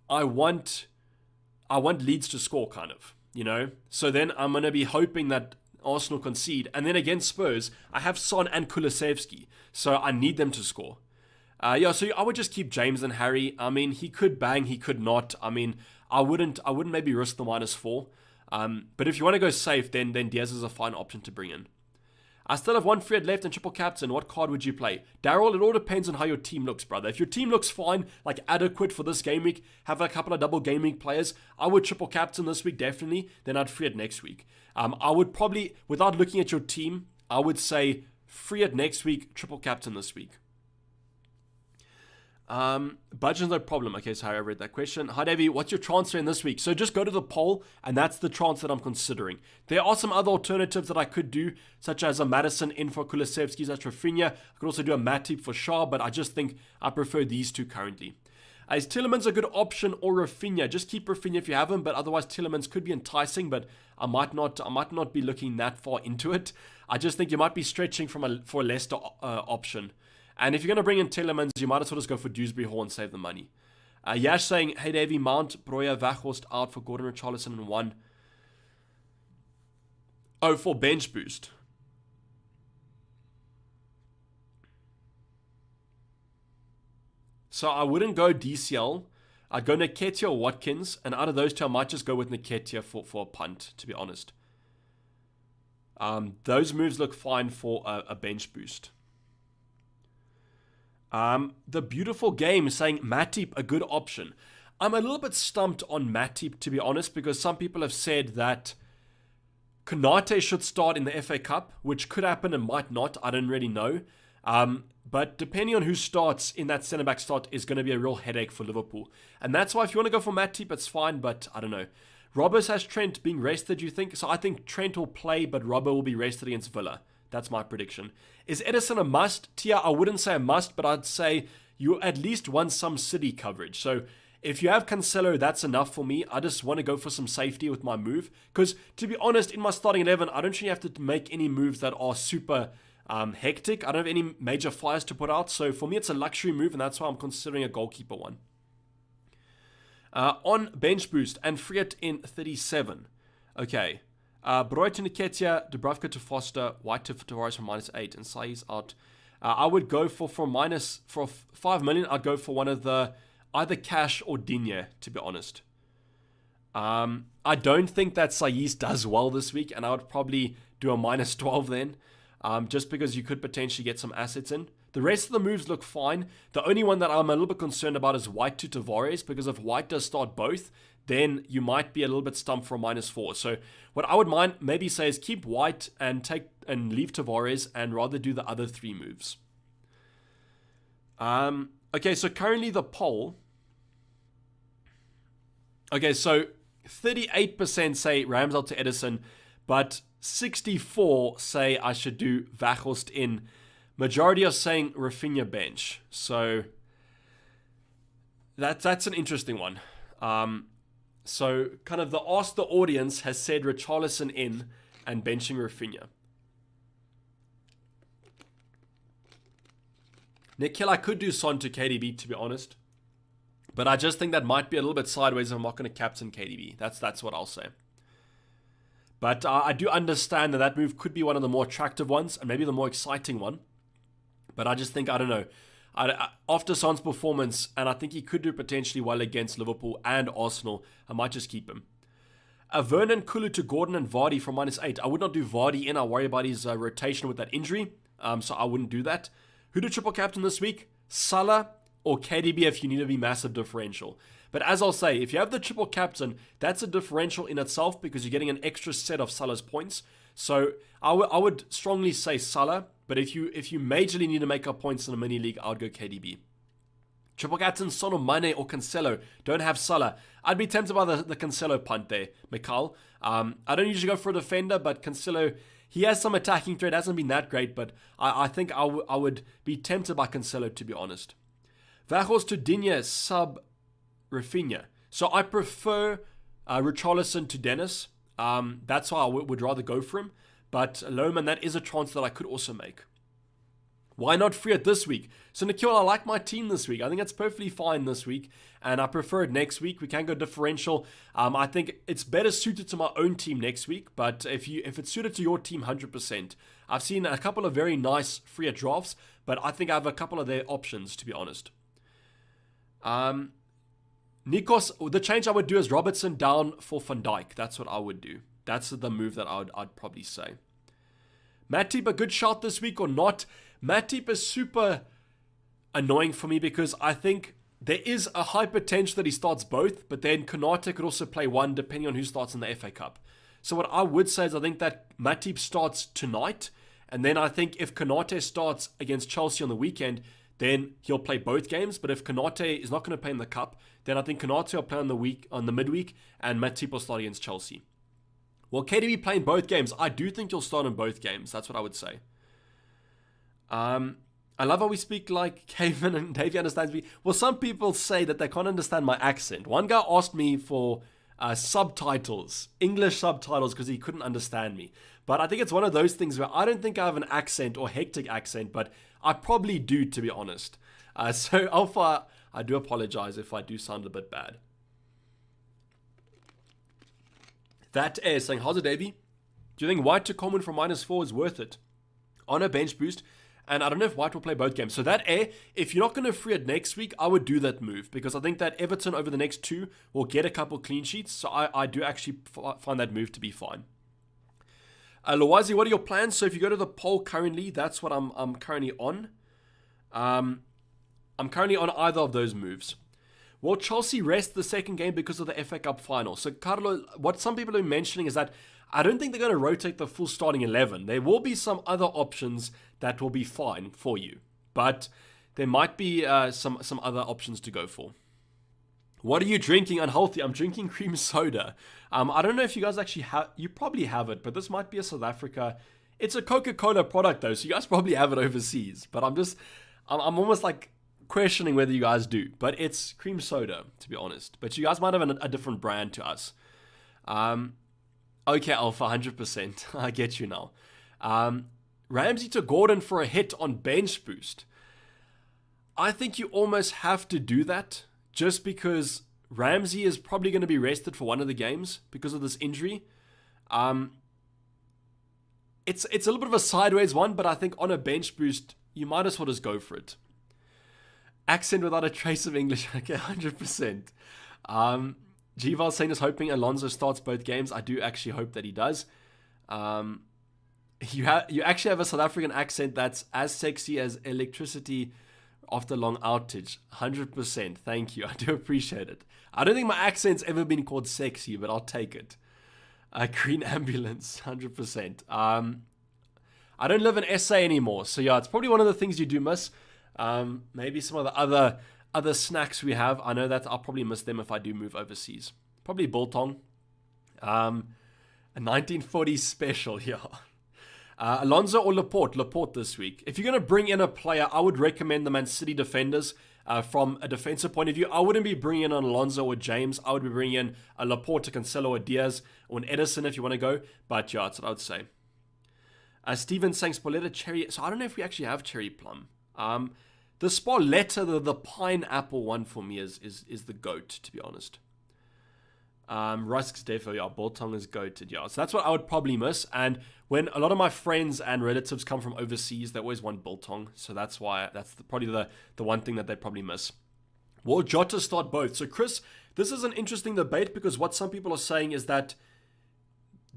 [SPEAKER 1] I want Leeds to score, kind of, you know? So then I'm going to be hoping that Arsenal concede. And then against Spurs, I have Son and Kulusevski. So I need them to score. So I would just keep James and Harry. I mean, he could bang, he could not. I mean, I wouldn't maybe risk the -4. But if you want to go safe, then Diaz is a fine option to bring in. I still have one Fred left and triple captain. What card would you play? Daryl, it all depends on how your team looks, brother. If your team looks fine, like adequate for this game week, have a couple of double game week players, I would triple captain this week, definitely. Then I'd Fred next week. I would probably, without looking at your team, I would say Fred next week, triple captain this week. Budget's no problem. Okay, so I read that question. Hi, Dayvy, what's your transfer in this week? So just go to the poll, and that's the transfer that I'm considering. There are some other alternatives that I could do, such as a Madison in for Kulusevski, that's Rafinha. I could also do a Matip for Shaw, but I just think I prefer these two currently. Is Tielemans a good option or Rafinha? Just keep Rafinha if you have him, but otherwise Tielemans could be enticing, but I might not be looking that far into it. I just think you might be stretching for a Leicester option. And if you're going to bring in Tielemans, you might as well just go for Dewsbury Hall and save the money. Yash saying, hey Dayvy, Mount, Breuer, Weghorst out for Gordon, Richarlison and 1. Oh, for bench boost. So I wouldn't go DCL. I'd go Nketiah or Watkins. And out of those two, I might just go with Nketiah for a punt, to be honest. Those moves look fine for a bench boost. The beautiful game saying Matip a good option. I'm a little bit stumped on Matip, to be honest, because some people have said that Konate should start in the FA Cup, which could happen and might not. I don't really know. But depending on who starts in that centre-back slot is going to be a real headache for Liverpool. And that's why if you want to go for Matip, it's fine, but I don't know. Robbers has Trent being rested, you think? So I think Trent will play, but Robber will be rested against Villa. That's my prediction. Is Edison a must? Tia, I wouldn't say a must, but I'd say you at least want some City coverage. So if you have Cancelo, that's enough for me. I just want to go for some safety with my move. Because to be honest, in my starting 11, I don't really have to make any moves that are super hectic. I don't have any major fires to put out. So for me, it's a luxury move, and that's why I'm considering a goalkeeper one. On bench boost, and Friet in 37. Okay. Breuer to Nketiah, Dubravka to Foster, White to Tavares for -8, and Sai's out. I would go for 5 million. I'd go for one of the either Cash or Digne, to be honest. I don't think that Sai's does well this week, and I would probably do a -12 then, just because you could potentially get some assets in. The rest of the moves look fine. The only one that I'm a little bit concerned about is White to Tavares, because if White does start both, then you might be a little bit stumped for a -4. So what I would maybe say is keep White and leave Tavares and rather do the other 3 moves. Okay, so currently the poll. Okay, so 38% say Ramsdale to Edison, but 64 say I should do Weghorst in. Majority are saying Rafinha bench. So that's an interesting one. So kind of the Ask the Audience has said Richarlison in and benching Rafinha. Nikhil, I could do Son to KDB, to be honest. But I just think that might be a little bit sideways if I'm not going to captain KDB. That's what I'll say. But I do understand that move could be one of the more attractive ones and maybe the more exciting one. But I just think, I don't know. After Son's performance, and I think he could do potentially well against Liverpool and Arsenal, I might just keep him. Vernon, Kulu to Gordon and Vardy from -8. I would not do Vardy in. I worry about his rotation with that injury, so I wouldn't do that. Who do triple captain this week? Salah or KDB if you need to be massive differential. But as I'll say, if you have the triple captain, that's a differential in itself because you're getting an extra set of Salah's points. So I would strongly say Salah, but if you majorly need to make up points in a mini league, I would go KDB. Triple captain Son or Mane or Cancelo. Don't have Salah. I'd be tempted by the Cancelo punt there, Mikhail. I don't usually go for a defender, but Cancelo, he has some attacking threat. Hasn't been that great, but I think I would be tempted by Cancelo, to be honest. Vajos to Digne, sub Rafinha. So I prefer Richarlison to Dennis. That's why I would rather go for him. But Lohman, that is a transfer that I could also make. Why not free it this week? So Nikhil, I like my team this week. I think that's perfectly fine this week, and I prefer it next week. We can go differential. I think it's better suited to my own team next week, but if it's suited to your team, 100%. I've seen a couple of very nice free it drafts, but I think I have a couple of their options, to be honest. Nikos, the change I would do is Robertson down for Van Dijk. That's what I would do. That's the move that I'd probably say. Matip, a good shot this week or not? Matip is super annoying for me because I think there is a high potential that he starts both, but then Konate could also play one depending on who starts in the FA Cup. So what I would say is I think that Matip starts tonight, and then I think if Konate starts against Chelsea on the weekend, then he'll play both games. But if Konate is not going to play in the Cup, then I think Konate will play on the midweek, and Matip will start against Chelsea. Will KDB play in both games? I do think he'll start in both games. That's what I would say. I love how we speak like Kevin and Dayvy understands me. Well, some people say that they can't understand my accent. One guy asked me for subtitles, English subtitles, because he couldn't understand me. But I think it's one of those things where I don't think I have an accent or hectic accent, but I probably do, to be honest. So Alpha, I do apologize if I do sound a bit bad. That is saying, how's it, Dayvy? Do you think White to Coleman from -4 is worth it? On a bench boost, and I don't know if White will play both games. So that if you're not going to free it next week, I would do that move, because I think that Everton over the next 2 will get a couple clean sheets. So I do actually find that move to be fine. Lawazi, what are your plans? So if you go to the poll currently, that's what I'm currently on. I'm currently on either of those moves. Will Chelsea rest the second game because of the FA Cup final? So Carlo, what some people are mentioning is that I don't think they're going to rotate the full starting 11. There will be some other options that will be fine for you, but there might be some other options to go for. What are you drinking? Unhealthy. I'm drinking cream soda. I don't know if you guys actually have. You probably have it, but this might be a South Africa. It's a Coca-Cola product though, so you guys probably have it overseas. But I'm almost like questioning whether you guys do. But it's cream soda, to be honest. But you guys might have a different brand to us. Okay, Alpha, 100%. I get you now. Ramsey to Gordon for a hit on bench boost. I think you almost have to do that just because Ramsey is probably going to be rested for one of the games because of this injury. It's a little bit of a sideways one, but I think on a bench boost, you might as well just go for it. Accent without a trace of English. Okay, 100%. Gval saying is hoping Alonso starts both games. I do actually hope that he does. You actually have a South African accent that's as sexy as electricity after long outage. 100%. Thank you. I do appreciate it. I don't think my accent's ever been called sexy, but I'll take it. Green ambulance. 100%. I don't live in SA anymore, so yeah, it's probably one of the things you do miss. Maybe some of the other snacks we have. I know that I'll probably miss them if I do move overseas. Probably biltong. A 1940s special, yeah. Alonso or Laporte? Laporte this week. If you're going to bring in a player, I would recommend the Man City defenders. From a defensive point of view, I wouldn't be bringing in an Alonso or James. I would be bringing in a Laporte, a Cancelo, or Diaz, or an Edison if you want to go. But yeah, that's what I would say. Steven saying Spoletta cherry. So I don't know if we actually have cherry plum. The Spoletta, the pineapple one for me is the GOAT, to be honest. Rusk's definitely, yeah, Boltong is goated, yeah. So that's what I would probably miss. And when a lot of my friends and relatives come from overseas, they always want Boltong. So that's why, probably the one thing that they probably miss. Will Jota start both? So Chris, this is an interesting debate because what some people are saying is that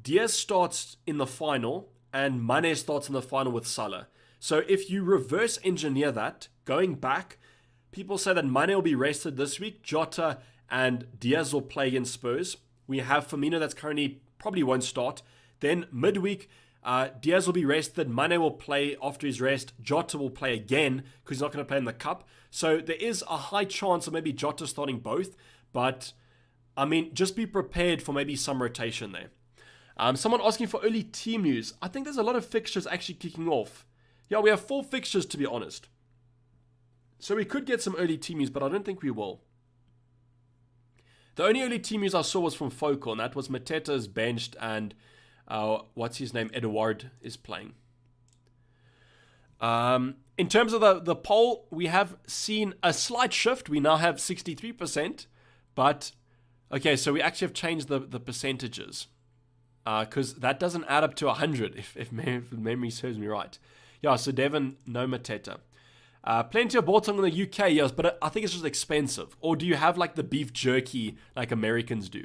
[SPEAKER 1] Diaz starts in the final and Mane starts in the final with Salah. So if you reverse engineer that, going back, people say that Mane will be rested this week, Jota and Diaz will play against Spurs. We have Firmino that's currently probably won't start. Then midweek, Diaz will be rested. Mane will play after his rest. Jota will play again because he's not going to play in the cup. So there is a high chance of maybe Jota starting both. But, I mean, just be prepared for maybe some rotation there. Someone asking for early team news. I think there's a lot of fixtures actually kicking off. Yeah, we have 4 fixtures to be honest. So we could get some early team news, but I don't think we will. The only early team news I saw was from Focal, and that was Mateta's benched and what's his name? Edouard is playing. In terms of the poll, we have seen a slight shift. We now have 63%, but okay, so we actually have changed the percentages because that doesn't add up to 100 if memory serves me right. Yeah, so Devon, no Mateta. Plenty of Bolton in the UK, yes, but I think it's just expensive. Or do you have like the beef jerky like Americans do?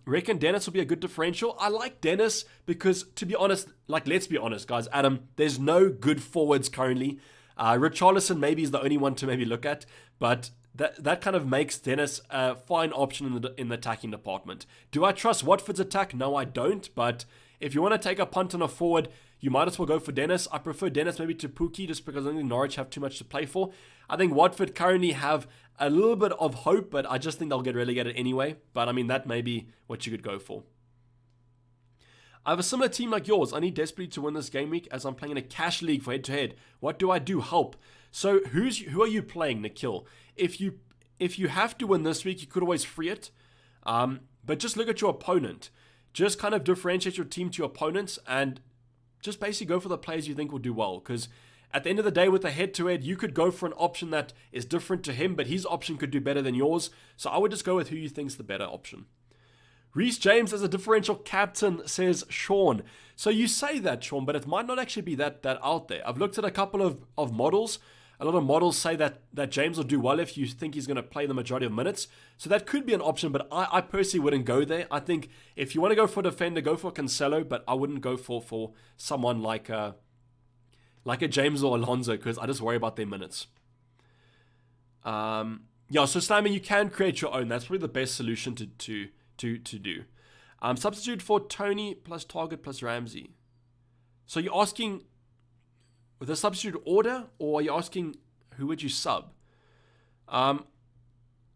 [SPEAKER 1] Reckon Dennis will be a good differential. I like Dennis because, to be honest, like let's be honest, guys. Adam, there's no good forwards currently. Richarlison maybe is the only one to maybe look at, but that kind of makes Dennis a fine option in the attacking department. Do I trust Watford's attack? No, I don't. But if you want to take a punt on a forward, you might as well go for Dennis. I prefer Dennis maybe to Pookie just because I think Norwich have too much to play for. I think Watford currently have a little bit of hope, but I just think they'll get relegated anyway. But I mean, that may be what you could go for. I have a similar team like yours. I need desperately to win this game week as I'm playing in a cash league for head-to-head. What do I do? Help. So who are you playing, Nikhil? If you have to win this week, you could always free it. But just look at your opponent. Just kind of differentiate your team to your opponents and just basically go for the players you think will do well. Because at the end of the day, with a head-to-head, you could go for an option that is different to him, but his option could do better than yours. So I would just go with who you think's the better option. Reece James as a differential captain, says Sean. So you say that, Sean, but it might not actually be that out there. I've looked at a couple of models. A lot of models say that James will do well if you think he's going to play the majority of minutes. So that could be an option, but I personally wouldn't go there. I think if you want to go for a defender, go for Cancelo, but I wouldn't go for someone like a James or Alonso because I just worry about their minutes. Yeah, so Slammy, you can create your own. That's probably the best solution to do. Substitute for Tony plus Target plus Ramsey. So you're asking with a substitute order, or are you asking who would you sub? I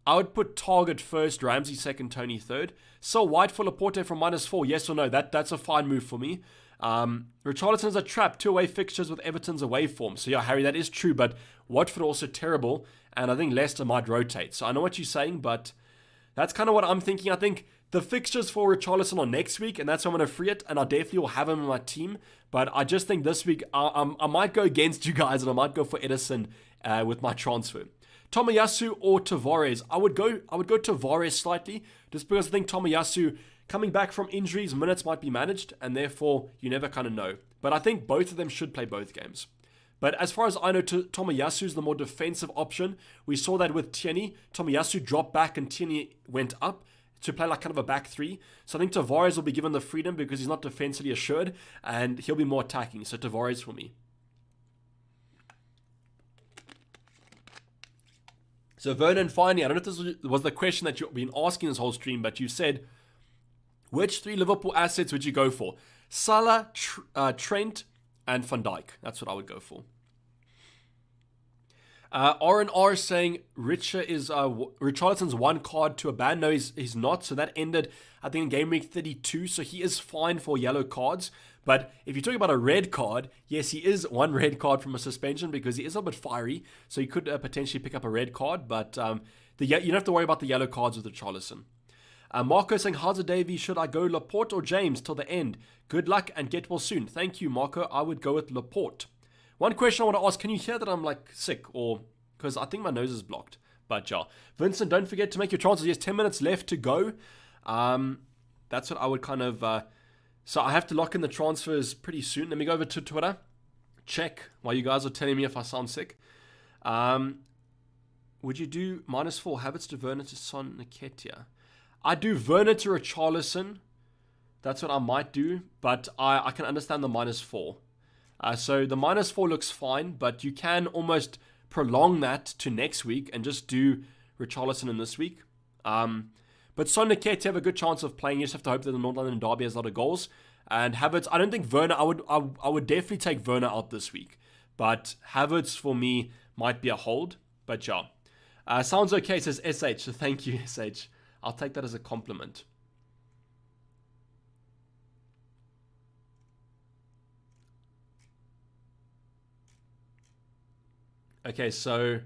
[SPEAKER 1] would put Target first, Ramsey second, Tony third. So White for Laporte from -4, yes or no? That's a fine move for me. Richarlison's a trap, 2 away fixtures with Everton's away form. So yeah, Harry, that is true, but Watford also terrible, and I think Leicester might rotate. So I know what you're saying, but that's kind of what I'm thinking. I think the fixtures for Richarlison are next week, and that's why I'm going to free it, and I definitely will have him in my team. But I just think this week I might go against you guys, and I might go for Edison with my transfer. Tomiyasu or Tavares? I would go Tavares slightly, just because I think Tomiyasu coming back from injuries, minutes might be managed, and therefore you never kind of know. But I think both of them should play both games. But as far as I know, Tomiyasu is the more defensive option. We saw that with Tierney. Tomiyasu dropped back and Tierney went up to play like kind of a back three. So I think Tavares will be given the freedom because he's not defensively assured and he'll be more attacking. So Tavares for me. So Vernon, finally, I don't know if this was the question that you've been asking this whole stream, but you said, which 3 Liverpool assets would you go for? Salah, Trent, and Van Dijk. That's what I would go for. R&R saying Richarlison's 1 card to a ban. No, he's not. So that ended, I think, in game week 32. So he is fine for yellow cards. But if you're talking about a red card, yes, he is 1 red card from a suspension because he is a little bit fiery. So he could potentially pick up a red card. But you don't have to worry about the yellow cards with Richarlison. Marco saying, how's it, Dayvy? Should I go Laporte or James till the end? Good luck and get well soon. Thank you, Marco. I would go with Laporte. One question I want to ask, can you hear that I'm like sick? Or because I think my nose is blocked. But yeah. Vincent, don't forget to make your transfers. Yes, 10 minutes left to go. That's what I would kind of... so I have to lock in the transfers pretty soon. Let me go over to Twitter. Check while you guys are telling me if I sound sick. Would you do -4 Havertz to Werner to Son Nketiah? I do Werner to Richarlison. That's what I might do. But I can understand the -4. So the -4 looks fine, but you can almost prolong that to next week and just do Richarlison in this week. But Son Nketiah have a good chance of playing. You just have to hope that the North London Derby has a lot of goals. And Havertz, I don't think Werner, I would definitely take Werner out this week. But Havertz for me might be a hold. But yeah. Sounds okay, says SH. So thank you, SH. I'll take that as a compliment. Okay, so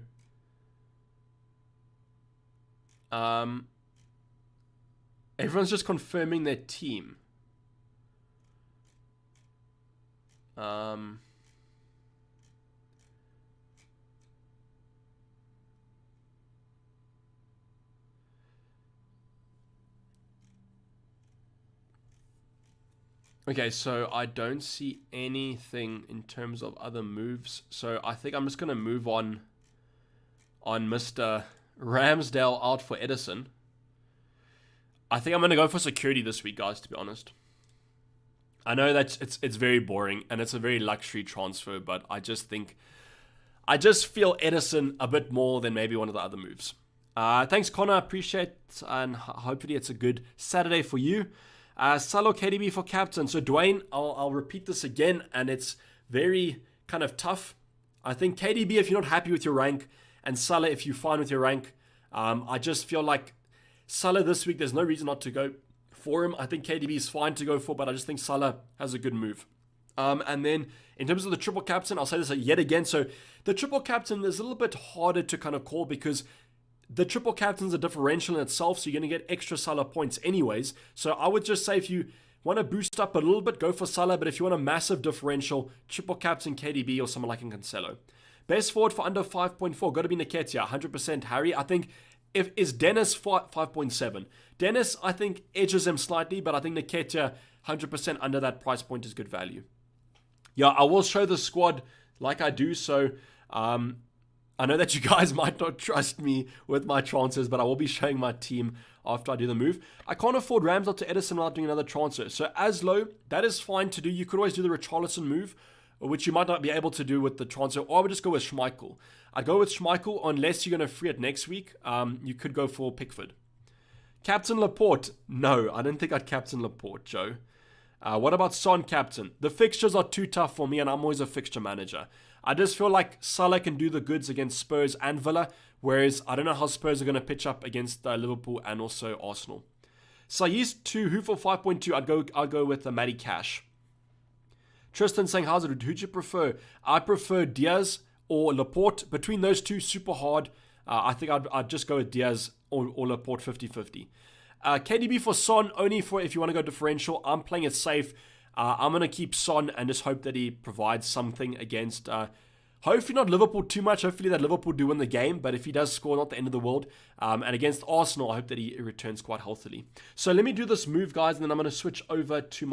[SPEAKER 1] everyone's just confirming their team. Okay, so I don't see anything in terms of other moves. So I think I'm just going to move on Mr. Ramsdale out for Edison. I think I'm going to go for security this week, guys, to be honest. I know that it's very boring and it's a very luxury transfer, but I just feel Edison a bit more than maybe one of the other moves. Thanks, Connor. Appreciate it, and hopefully it's a good Saturday for you. Salah KDB for captain. So Dwayne, I'll repeat this again, and it's very kind of tough. I think KDB if you're not happy with your rank, and Salah if you're fine with your rank. I just feel like Salah this week, there's no reason not to go for him. I think KDB is fine to go for, but I just think Salah has a good move. And then in terms of the triple captain, I'll say this yet again. So the triple captain is a little bit harder to kind of call because the triple captain's a differential in itself, so you're going to get extra Salah points anyways. So I would just say if you want to boost up a little bit, go for Salah. But if you want a massive differential, triple captain KDB or someone like Cancelo. Best forward for under 5.4, got to be Nketiah, 100% Harry. I think is Dennis 5.7. Dennis, I think, edges him slightly, but I think Nketiah, 100% under that price point is good value. Yeah, I will show the squad like I do, so I know that you guys might not trust me with my transfers, but I will be showing my team after I do the move. I can't afford Ramsdale to Edison without doing another transfer. So as low, that is fine to do. You could always do the Richarlison move, which you might not be able to do with the transfer, or I would just go with Schmeichel. I'd go with Schmeichel unless you're going to free it next week. You could go for Pickford. Captain Laporte. No, I don't think I'd captain Laporte, Joe. What about Son captain? The fixtures are too tough for me, and I'm always a fixture manager. I just feel like Salah can do the goods against Spurs and Villa, whereas I don't know how Spurs are going to pitch up against Liverpool and also Arsenal. Sayis 2, who for 5.2? I'd go with Matty Cash. Tristan saying, how's it? Who do you prefer? I prefer Diaz or Laporte. Between those two, super hard. I think I'd just go with Diaz or Laporte 50-50. KDB for Son, only for if you want to go differential. I'm playing it safe. I'm going to keep Son and just hope that he provides something against, hopefully not Liverpool too much. Hopefully that Liverpool do win the game, but if he does score, not the end of the world. And against Arsenal, I hope that he returns quite healthily. So let me do this move, guys, and then I'm going to switch over to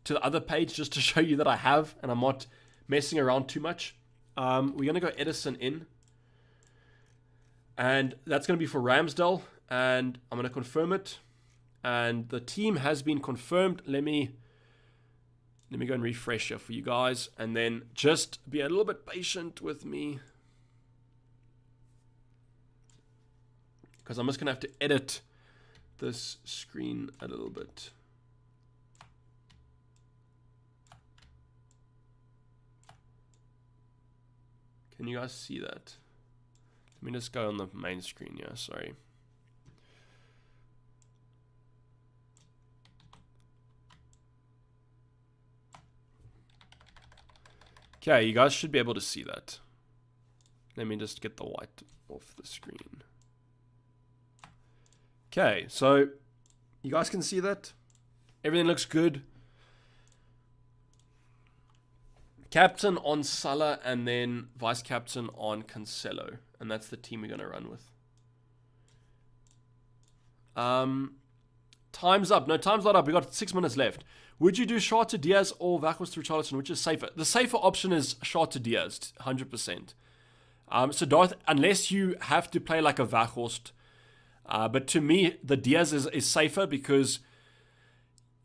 [SPEAKER 1] the other page just to show you that I have, and I'm not messing around too much. We're going to go Edison in, and that's going to be for Ramsdale, and I'm going to confirm it. And the team has been confirmed. Let me go and refresh here for you guys, and then just be a little bit patient with me, because I'm just going to have to edit this screen a little bit. Can you guys see that? Let me just go on the main screen here, sorry. Okay, you guys should be able to see that. Let me just get the white off the screen. Okay, so you guys can see that. Everything looks good. Captain on Salah and then vice captain on Cancelo. And that's the team we're going to run with. Time's up. No, time's not up. We've got 6 minutes left. Would you do Shaw to Diaz or Weghorst to Richarlison? Which is safer? The safer option is Shaw to Diaz, 100%. So Darth, unless you have to play like a Weghorst. But to me, the Diaz is safer because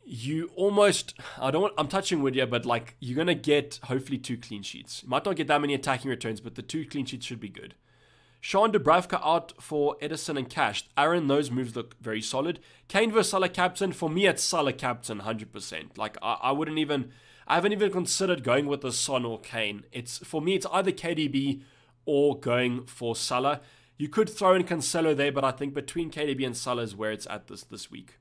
[SPEAKER 1] you almost, I'm touching wood here, but like you're going to get hopefully 2 clean sheets. You might not get that many attacking returns, but the 2 clean sheets should be good. Sean Dubravka out for Edison and Cash. Aaron, those moves look very solid. Kane versus Salah captain. For me, it's Salah captain, 100%. Like, I haven't even considered going with the Son or Kane. For me, it's either KDB or going for Salah. You could throw in Cancelo there, but I think between KDB and Salah is where it's at this week.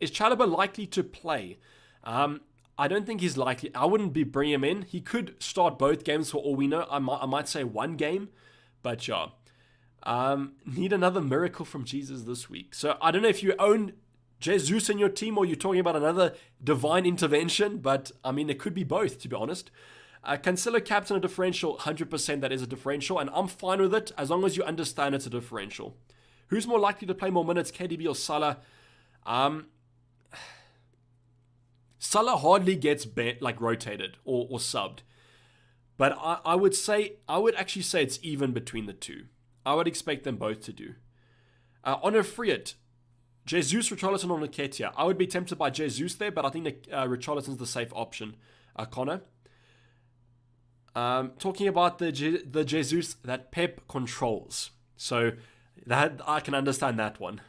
[SPEAKER 1] Is Chalobah likely to play? I don't think he's likely. I wouldn't be bringing him in. He could start both games for all we know. I might say one game, but yeah. Need another miracle from Jesus this week. So I don't know if you own Jesus in your team or you're talking about another divine intervention, but I mean, it could be both, to be honest. Cancelo captain a differential, 100% that is a differential, and I'm fine with it as long as you understand it's a differential. Who's more likely to play more minutes, KDB or Salah? Salah hardly gets rotated or subbed. But I would actually say it's even between the two. I would expect them both to do. On a free it, Jesus, Richarlison, or Nketiah. I would be tempted by Jesus there, but I think Richarlison's the safe option. Connor. Talking about the Jesus that Pep controls. So that I can understand that one.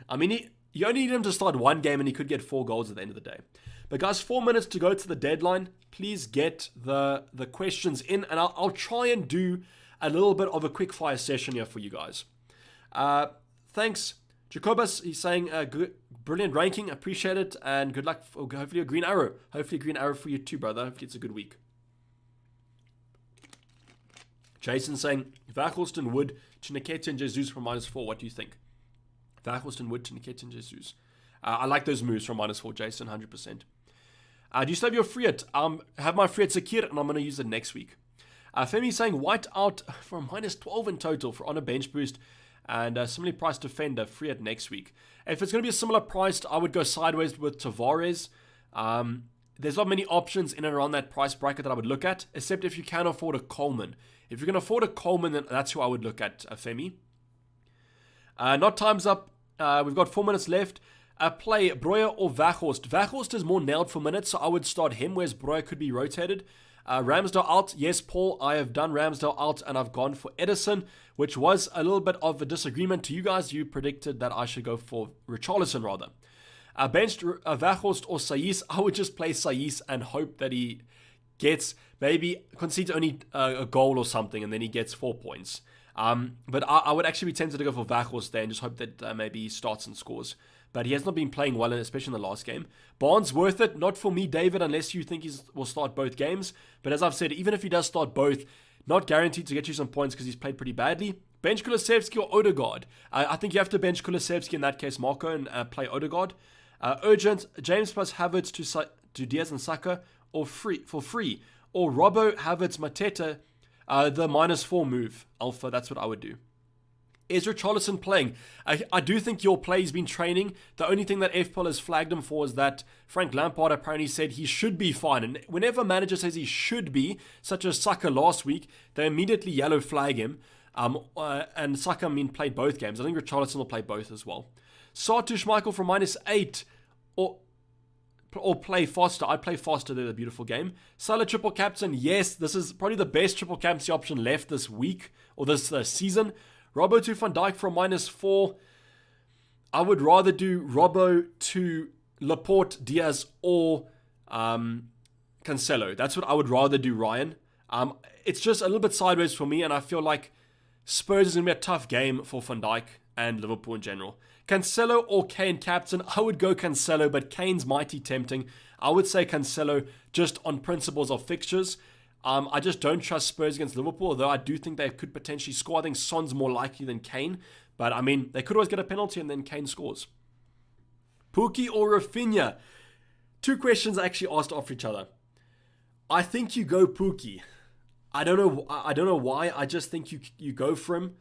[SPEAKER 1] I mean, you only need him to start one game and he could get 4 goals at the end of the day. But guys, 4 minutes to go to the deadline. Please get the questions in, and I'll try and do a little bit of a quick fire session here for you guys. Thanks, Jacobus. He's saying good, brilliant ranking, appreciate it, and good luck. Hopefully a green arrow. Hopefully a green arrow for you too, brother. Hopefully it's a good week. Jason saying Verhulsten, Wood, Nketiah and Jesus from -4. What do you think? Verhulsten, Wood, Nketiah and Jesus. I like those moves from -4, Jason, 100%. Do you still have your free hit? Have my free hit secure, and I'm going to use it next week. Femi saying white out for -12 in total on a bench boost, and similarly priced defender, free hit next week. If it's going to be a similar price, I would go sideways with Tavares. There's not many options in and around that price bracket that I would look at, except if you can afford a Coleman. If you can afford a Coleman, then that's who I would look at, Femi. Not time's up. We've got 4 minutes left. Play Breuer or Weghorst. Weghorst is more nailed for minutes, so I would start him, whereas Breuer could be rotated. Ramsdale out. Yes, Paul, I have done Ramsdale out, and I've gone for Edison, which was a little bit of a disagreement to you guys. You predicted that I should go for Richarlison, rather. Benched Weghorst or Saiss. I would just play Saiss and hope that he gets, maybe concedes only a goal or something, and then he gets 4 points. But I would actually be tempted to go for Weghorst there and just hope that maybe he starts and scores. But he has not been playing well, especially in the last game. Barnes worth it. Not for me, David, unless you think he will start both games. But as I've said, even if he does start both, not guaranteed to get you some points because he's played pretty badly. Bench Kulusevski or Odegaard. I think you have to bench Kulusevski in that case, Marco, and play Odegaard. Urgent, James plus Havertz to Diaz and Saka for free. Or Robbo, Havertz, Mateta, the -4 move. Alpha, that's what I would do. Is Richarlison playing? I do think your play has been training. The only thing that FPL has flagged him for is that Frank Lampard apparently said he should be fine. And whenever a manager says he should be, such as Saka last week, they immediately yellow flag him. And Saka, played both games. I think Richarlison will play both as well. Sartush Michael from -8 or play Foster. I'd play Foster. They're a beautiful game. Salah triple captain. Yes, this is probably the best triple captaincy option left this week or this season. Robbo to Van Dijk from -4. I would rather do Robbo to Laporte, Diaz, or Cancelo. That's what I would rather do, Ryan. It's just a little bit sideways for me, and I feel like Spurs is going to be a tough game for Van Dijk and Liverpool in general. Cancelo or Kane captain? I would go Cancelo, but Kane's mighty tempting. I would say Cancelo just on principles of fixtures. I just don't trust Spurs against Liverpool, although I do think they could potentially score. I think Son's more likely than Kane, but they could always get a penalty and then Kane scores. Pookie or Rafinha? 2 questions actually asked after each other. I think you go Pookie. I don't know why. I just think you go for him.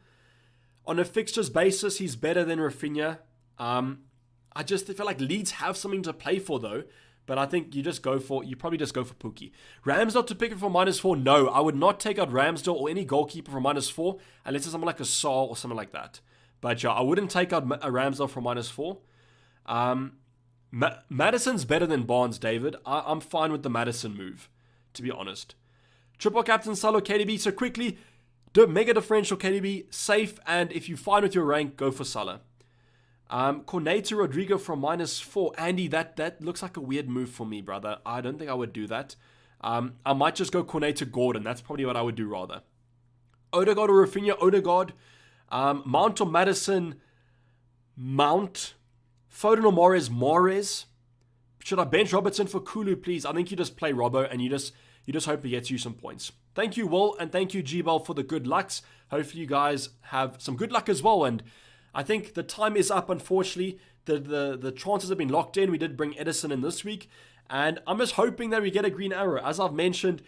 [SPEAKER 1] On a fixtures basis, he's better than Rafinha. I just feel like Leeds have something to play for though. But I think you probably just go for Pookie. Ramsdale to pick it for -4? No, I would not take out Ramsdale or any goalkeeper for -4 unless it's someone like a Saul or something like that. But yeah, I wouldn't take out a Ramsdale for -4. Maddison's better than Barnes, David. I'm fine with the Maddison move, to be honest. Triple captain Salah KDB. So quickly, Mega differential KDB, safe, and if you're fine with your rank, go for Salah. Corneta Rodrigo from -4. Andy, that looks like a weird move for me, brother. I don't think I would do that. I might just go Corneta Gordon. That's probably what I would do rather. Odegaard or Rafinha, Odegaard. Mount or Madison, Mount. Foden or Mahrez. Should I bench Robertson for Kulu, please? I think you just play Robbo and you just hope he gets you some points. Thank you, Will, and thank you, G-Bell, for the good lucks. Hopefully you guys have some good luck as well. And I think the time is up, unfortunately. The chances have been locked in. We did bring Edison in this week. And I'm just hoping that we get a green arrow. As I've mentioned,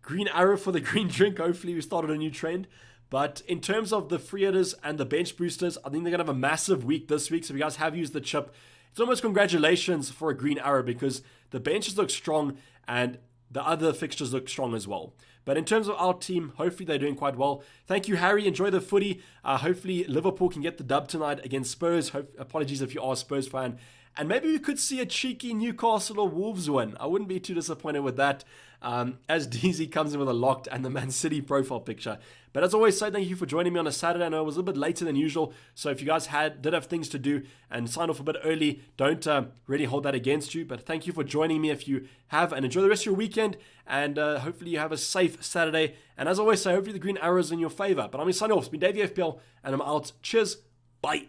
[SPEAKER 1] green arrow for the green drink. Hopefully we started a new trend. But in terms of the free hitters and the bench boosters, I think they're going to have a massive week this week. So if you guys have used the chip, it's almost congratulations for a green arrow because the benches look strong and the other fixtures look strong as well. But in terms of our team, hopefully they're doing quite well. Thank you, Harry. Enjoy the footy. Hopefully Liverpool can get the dub tonight against Spurs. Apologies if you are a Spurs fan. And maybe we could see a cheeky Newcastle or Wolves win. I wouldn't be too disappointed with that. As DZ comes in with a locked and the Man City profile picture. But as always, thank you for joining me on a Saturday. I know it was a little bit later than usual. So if you guys did have things to do and signed off a bit early, don't really hold that against you. But thank you for joining me if you have. And enjoy the rest of your weekend. And hopefully you have a safe Saturday. And as always, hopefully the green arrows in your favor. But I'm going to sign off. It's been Dayvy FPL and I'm out. Cheers. Bye.